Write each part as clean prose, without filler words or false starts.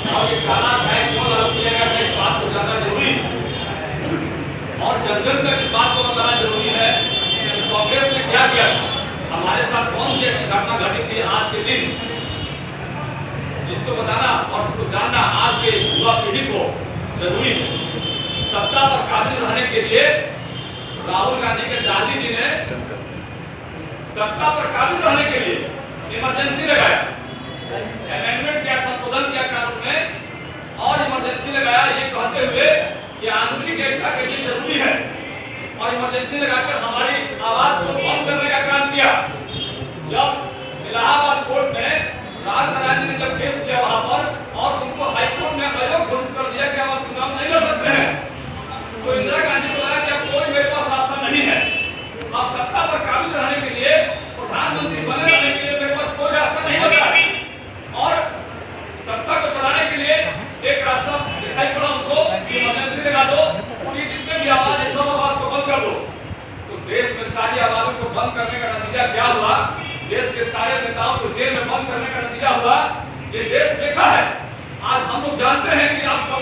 और ये काला है क्यों लागू किया गया इस बात को जानना जरूरी और जन तक इस बात को बताना जरूरी है कि कांग्रेस ने क्या किया, हमारे साथ कौन सी घटना घटी थी आज के दिन, जिसको बताना और इसको जानना आज के युवा पीढ़ी को जरूरी है। सत्ता पर काबिज रहने के लिए राहुल गांधी के दादी जी ने सत्ता पर काबिज रहने के लिए इमरजेंसी लगाया, अमेंडमेंट किया, संशोधन किया कानून में और इमरजेंसी लगाया, ये कहते हुए कि आंतरिक एकता के लिए जरूरी है और इमरजेंसी लगाकर हमारी आवाज को बंद करने का काम किया। जब इलाहाबाद कोर्ट ने राहुल गांधी ने जब केस किया वहां पर और उनको हाई कोर्ट ने अयोग्य घोषित कर दिया कि आप चुनाव नहीं लड़ सकते हैं, तो इंदिरा गांधी को लगा कि अब कोई मेरे पास रास्ता नहीं है, अब सत्ता पर काबिज रहने के लिए, प्रधानमंत्री बने रहने के लिए मेरे पास कोई रास्ता नहीं बचा और सत्ता को चलाने के लिए एक रास्ता दिखाई पड़ा उनको कि इमरजेंसी लगा दो, उनकी जितने भी आवाज है सब आवाज को बंद कर दो। तो देश में सारी आवाजों को बंद करने का नतीजा क्या हुआ, देश के सारे नेताओं को जेल में बंद करने का नतीजा हुआ, ये देश देखा है। आज हम लोग जानते हैं कि आप सब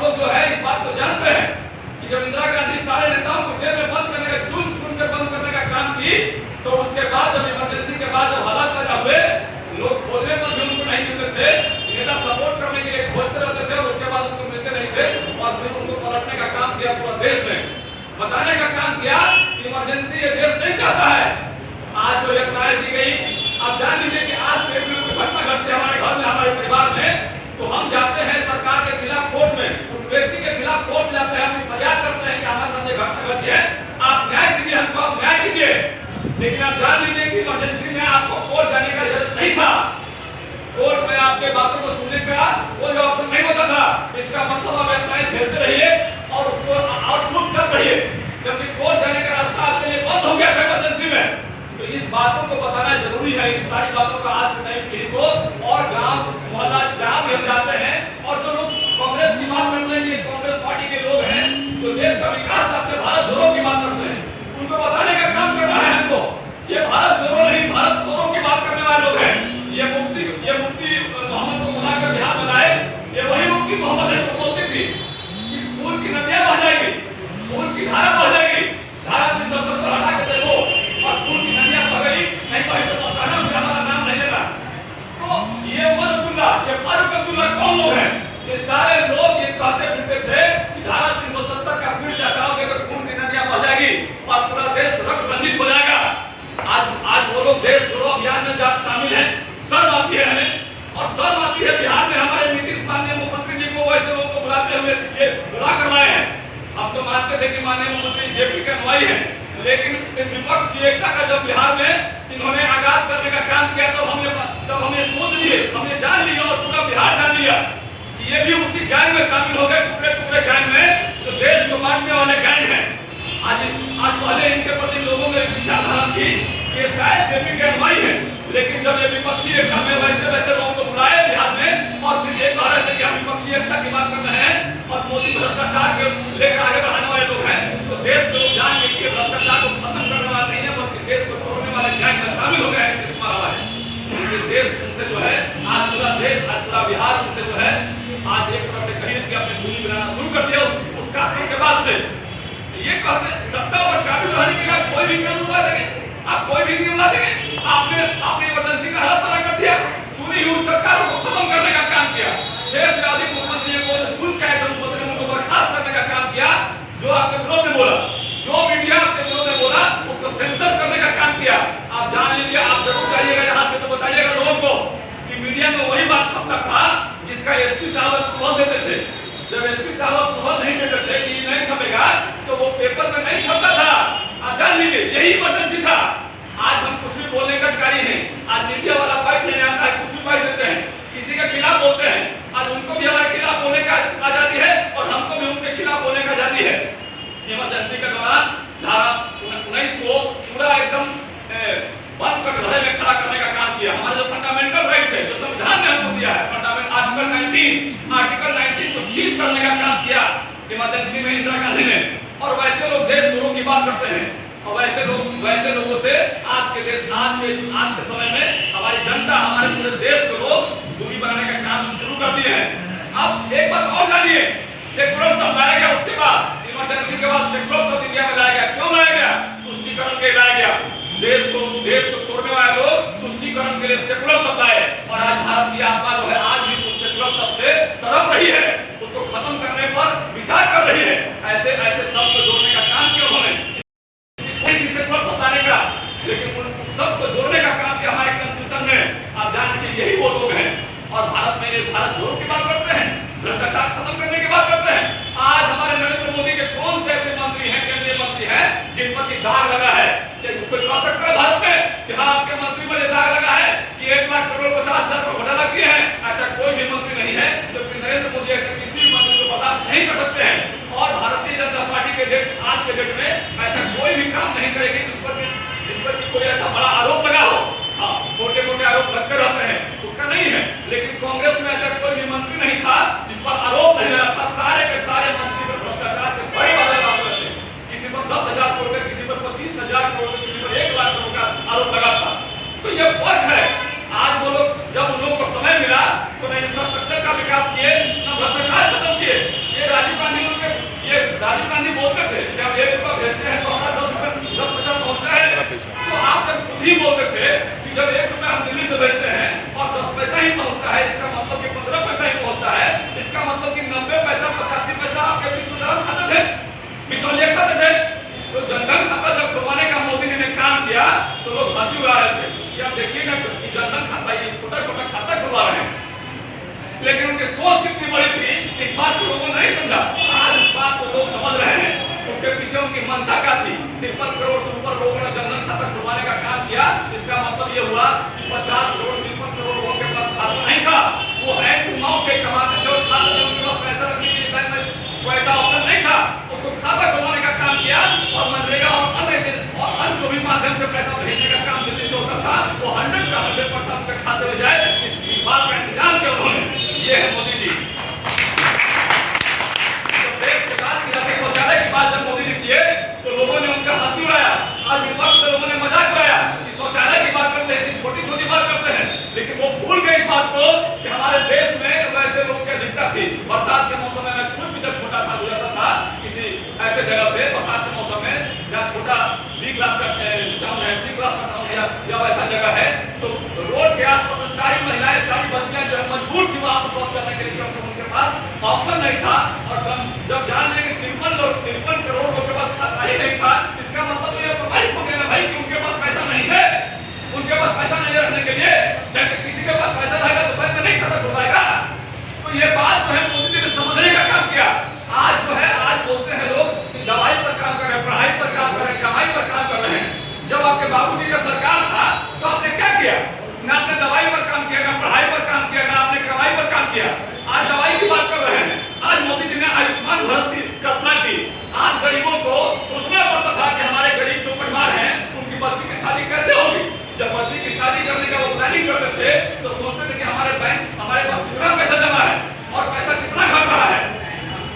लोग जो है इस बात को जानते हैं कि जब इंदिरा गांधी सारे नेताओं को जेल में बंद करने का चुन के बंद करने का काम की, तो उसके बाद जब इमरजेंसी के बाद जब हालात पैदा हुए, लोग खोलने पर भी उनको नहीं मिलते थे, नेता सपोर्ट करने के लिए खोजते रहते थे और उसके बाद उनको मिलते नहीं थे और फिर उनको पलटने का काम किया, पूरा देश में बताने का काम किया कि इमरजेंसी ये देश नहीं चाहता है। आज जो एक राय दी गई, आप जान लीजिए कि आज पेट में कोई घटना घटती है हमारे घर में, हमारे परिवार में, तो हम जाते हैं सरकार के खिलाफ कोर्ट में, उस व्यक्ति के खिलाफ कोर्ट जाते हैं, हम फरियाद करते हैं कि हमारे साथ ये घटना घटी है, आप न्याय दीजिए, हमको आप न्याय दीजिए। लेकिन आप जान लीजिए कि इमरजेंसी में आपको कोर्ट जाने का जरूरत नहीं था, कोर्ट में आपके बातों को सुनने का कोई ऑप्शन नहीं होता था। इसका मतलब आप यातनाएं झेलते रहिए और उसको और चुप चल रहिए, जबकि कोर्ट जाने का रास्ता आपके लिए बंद हो गया था इमरजेंसी में। तो इस बातों को बताना जरूरी है, इन सारी बातों का आज की नई पीढ़ी को, और गांव मोहल्ला जहां भी हम जाते हैं और जो लोग कांग्रेस की बात करते हैं, कांग्रेस पार्टी के लोग हैं जो देश का विकास आपके भारत जोड़ो की बात करते हैं, उनको बताने का काम करना है हमको। ये भारत जोड़ो नहीं, भारत तोड़ो की बात करने वाले लोग हैं। ये मुफ्ती मोहम्मद को बुलाकर बिहार में लाए, ये वही मुफ्ती मोहम्मद है जो बोलती थी कि खून की नदियां बह जाएगी, खून की धारा बह जाएगी, धारा से सब हटा के देखो और खून की नदियां बह गई, नहीं बही तो बताना कि हमारा नाम नहीं लेना। तो ये ये फारूक अब्दुल्ला कौन लोग हैं? ये सारे लोग ये कहते फिरते थे कि धारा 370 का फिर से हटाओगे तो खून की नदियां बह जाएगी और पूरा देश रक्त रंजित हो जाएगा। आज वो लोग देश जोड़ो अभियान में शामिल हैं, शर्म आती है हमें और शर्म आती है बिहार में हमारे नीतीश माननीय मुख्यमंत्री जी को वैसे लोगों को बुलाते हुए ये बुला करवाए हैं। हम तो मानते थे कि माननीय मुख्यमंत्री जेपी के अनुयायी हैं, लेकिन इस विपक्ष की एकता का जब बिहार में इन्होंने आगाज करने का काम किया तो हमने सोच लिए, हमने जान लिया और पूरा बिहार जान लिया कि ये भी उसी गैंग में शामिल हो गए, टुकड़े टुकड़े गैंग में जो देश को बांटने वाले गैंग हैं। आज पहले इनके प्रति लोगों में विचारधारा थी कि ये शायद जेपी के अनुयायी है, लेकिन जब ये विपक्षी एकता में वैसे लोगों को बुलाए बिहार में और फिर एक बार ऐसे कि हम विपक्षी एकता की बात कर रहे हैं और मोदी भ्रष्टाचार के लेकर आगे बढ़ाने वाले लोग हैं, तो देश को जान के भ्रष्टाचार को खत्म करने वाले नहीं है बल्कि देश को तोड़ने वाले गैंग में शामिल हो गए हैं। देश उनसे जो है आज पूरा देश, आज पूरा बिहार उनसे जो है आज एक तरह से खरीद के अपनी दूरी बनाना शुरू कर दिया उस कानून के बाद से। ये कहते सत्ता पर काबिज रहने के लिए आप कोई भी कानून ला देंगे, आप कोई भी नियम ला देंगे, आपने इमरजेंसी का हालत पैदा कर दिया, चुनी हुई सरकार को खत्म करने का काम किया, 6 से अधिक मुख्यमंत्रियों को चुन के उनको बर्खास्त करने का काम किया, जो आपके विरोध में बोला, जो मीडिया आपके विरोध में बोला उसको सेंसर करने का काम किया। आप जान लीजिए, आप जरूर जाइएगा यहाँ से तो बताइएगा लोगों को कि मीडिया में वही बात छपता था जिसका एसपी साहब अप्रूवल देते थे। जब एसपी साहब अप्रूवल नहीं देते थे कि नहीं छपेगा तो वो पेपर में नहीं छपता था। आप जान लीजिए यही इमरजेंसी था। आज हम कुछ भी बोलने का अधिकारी हैं, आज मीडिया वाला बाइट लेने आता है, कुछ भी बाइट देते हैं, किसी के खिलाफ बोलते हैं, आज उनको भी हमारे खिलाफ बोलने का आजादी है और हमको भी उनके खिलाफ बोलने का आजादी है। इमरजेंसी के दौरान धारा 19 को पूरा एकदम बंद कर घरे में खड़ा करने का काम किया। हमारे जो फंडामेंटल राइट्स है, जो संविधान ने हमको दिया है, फंडामेंटल आर्टिकल 19 को सीज करने का काम किया इमरजेंसी में इंदिरा गांधी ने। और वैसे लोग देश जोड़ो की बात करते हैं और वैसे लोगों से आज के समय में हमारी जनता, हमारे पूरे देश को लोग दूरी बनाने का काम शुरू कर दिए। के लिए सेकुलर शब्द आए और आज भारत की आत्मा जो है आज भी उस सेकुलर शब्द से तड़प रही है, उसको खत्म करने पर विचार कर रही है। ऐसे ऐसे शब्द को जोड़ने का काम किया उन्होंने, सेकुलर शब्द आने का, लेकिन उन सबको जोड़ने का काम किया हमारे कॉन्स्टिट्यूशन में। आप जान लीजिए यही वो लोग हैं और भारत में ये भारत जोड़ की बात करते हैं, भ्रष्टाचार खत्म करने की बात करते हैं। आज हमारे नरेंद्र मोदी के कौन से ऐसे मंत्री हैं, केंद्रीय मंत्री हैं जिन पर दाग लगा है? क्या कोई कह सकता है भारत में कि हाँ आपके मंत्री पर दाग लगा है कि 1,50,00,000 का घोटाला किए हैं? ऐसा कोई भी मंत्री नहीं है, जबकि नरेंद्र मोदी ऐसे किसी भी मंत्री को बर्दाश्त नहीं कर सकते हैं। और भारतीय जनता पार्टी के आज के डेट में ऐसा कोई भी काम नहीं करेगी जिस पर कोई ऐसा बड़ा आरोप लगा हो। हाँ, छोटे मोटे आरोप लगते रहते हैं, उसका नहीं है, लेकिन कांग्रेस में ऐसा कोई भी मंत्री नहीं था जिस पर आरोप नहीं लगा था। सारे के सारे मंत्री पर भ्रष्टाचार के बड़े वाले आरोप लगे, किसी पर 10,000 करोड़ का, किसी पर 25,000 करोड़ का, किसी पर 1,00,000 करोड़ का आरोप लगा था। तो ये फर्क है। आज वो लोग जब उन लोगों को समय मिला तो न इंफ्रास्ट्रक्चर का विकास किए, न भ्रष्टाचार खत्म किए। ये राजीव गांधी बोलते थे कि हम 1 रुपया भेजते हैं तो हमारा 10 पैसा पहुंचता है। तो आप जब खुद ही बोलते थे कि जब 1 रुपया हम दिल्ली से भेजते हैं और 10 पैसा ही पहुंचता है, इसका मतलब कि 15 पैसा ही पहुंचता है, इसका मतलब कि 90 पैसा 85 पैसा आपके बीच में खाते थे, बिचौलिए खाते थे। तो जनधन खाता जब खुलवाने का मोदी जी ने काम किया तो लोग हंसी उड़ा रहे थे कि आप देखिए ना जनधन खाता ये छोटा छोटा खाता खुलवा रहे हैं, लेकिन उनकी सोच कितनी बड़ी थी इस बात को लोगों ने नहीं समझा। आज इस बात को लोग समझ रहे हैं, उसके पीछे उनकी मंशा क्या थी। 53 करोड़ से ऊपर लोगों ने जनधन खाता खुलवाने का काम किया। इसका मतलब ये हुआ कि 50 करोड़ 53 करोड़ लोगों के पास खाता नहीं था, वो है माउंट के कमाते थे और खाते थे, उनके पास पैसा रखने के लिए बैंक में कोई ऐसा ऑप्शन नहीं था। उसको खाता खुलवाने का काम किया और मनरेगा और अन्य जो भी माध्यम से पैसा भेजने का काम दिल्ली से होता था वो 100 का 100% उनके खाते में जाए, इस बात का इंतजाम किया उन्होंने। ये है मोदी जी। तो देश के बाद शौचालय की बात जब मोदी जी किए तो लोगों ने उनका हंसी उड़ाया। आज विपक्ष से लोगों ने मजाक उड़ाया कि शौचालय की बात करते हैं कि छोटी छोटी बात करते हैं, लेकिन वो भूल गए इस बात को कि हमारे देश में वैसे लोग की अधिकता थी। बरसात के मौसम में मैं खुद भी जब छोटा था गुजरता था किसी ऐसे जगह से, बरसात के मौसम में जहाँ छोटा B क्लास का टाउन है, C क्लास का टाउन या वैसा जगह है, तो रोड के आसपास सारी महिलाएं सारी बच्चियां जो है मजबूर थी वहां पर शौच करने के लिए, क्योंकि उनके पास ऑप्शन नहीं था। और जब जान लेंगे 53 करोड़ लोगों के पास खाता ही नहीं था, इसका मतलब ये प्रमाणित हो गया ना भाई कि उनके पास पैसा नहीं है, उनके पास पैसा नहीं रखने के लिए। किसी के पास पैसा रहेगा तो बैंक में नहीं खाता खुलवाएगा। तो ये बात जो है मोदी जी ने समझने का काम किया। आज जो है आज बोलते हैं लोग कि दवाई पर काम कर रहे हैं, पढ़ाई पर काम कर रहे हैं, कमाई पर काम कर रहे हैं। जब आपके बाबूजी का सरकार था तो आपने क्या किया? ना आपने दवाई पर काम किया, ना पढ़ाई पर काम किया, ना आपने कमाई पर काम किया। आज दवाई की बात कर रहे हैं। आज मोदी जी ने आयुष्मान भारत की कल्पना की। आज गरीबों को सोचना पड़ता था कि हमारे गरीब जो परिवार हैं उनकी बच्ची की शादी कैसे होगी। जब बच्ची की शादी करने का वो प्लानिंग करते थे तो सोचते थे कि हमारे पास कितना पैसा जमा है और पैसा कितना घट रहा है।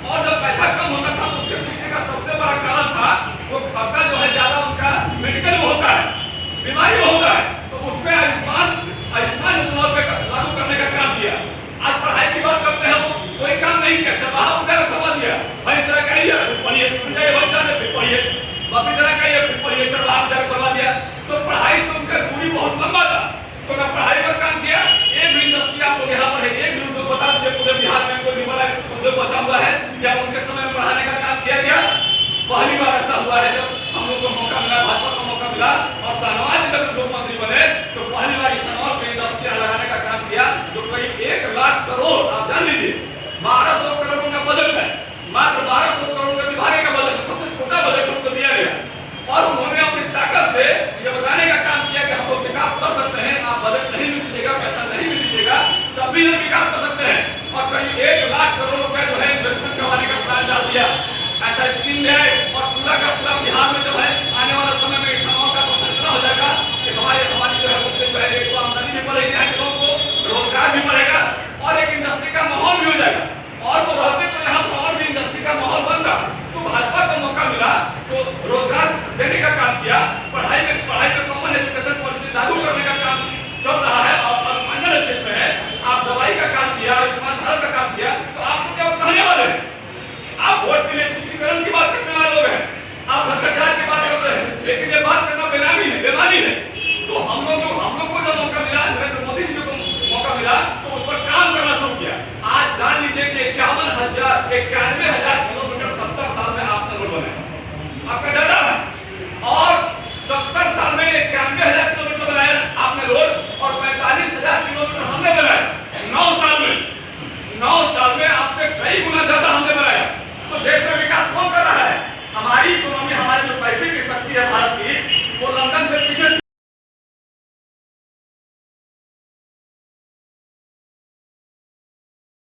और जब पैसा कम होता था तो उसके पीछे का सबसे बड़ा कारण था वो खर्चा जो है ज्यादा उनका मेडिकल में होता है, बीमारी में होता है, तो उसमें आयुष्मान योजना पे लागू करने का काम किया। आज पढ़ाई की बात करते हैं, वो कोई काम नहीं किया, चबाहा उधर करवा दिया, भाई जरा कहिए फिर पढ़िए, फिर पढ़िए, वापिस जरा कहिए फिर पढ़िए, चबाहा उधर करवा दिया। तो पढ़ाई से उनका दूरी बहुत लंबा था, तो ना पढ़ाई पर काम किया। एक भी इंडस्ट्री आप लोग यहाँ पर है, एक भी उद्योग बता दीजिए पूरे बिहार में कोई भी बड़ा उद्योग बचा हुआ है या उनके समय में पढ़ाने का काम किया गया? पहली बार ऐसा हुआ है जब हम लोग को मौका मिला, भाजपा को मौका मिला और शाहनवाज जब उद्योग मंत्री बने तो पहली बार इथेनॉल पे इंडस्ट्री लगाने का काम किया, जो करीब 1 लाख करोड़, आप जान लीजिए 1200 करोड़ का बजट है, मात्र 1200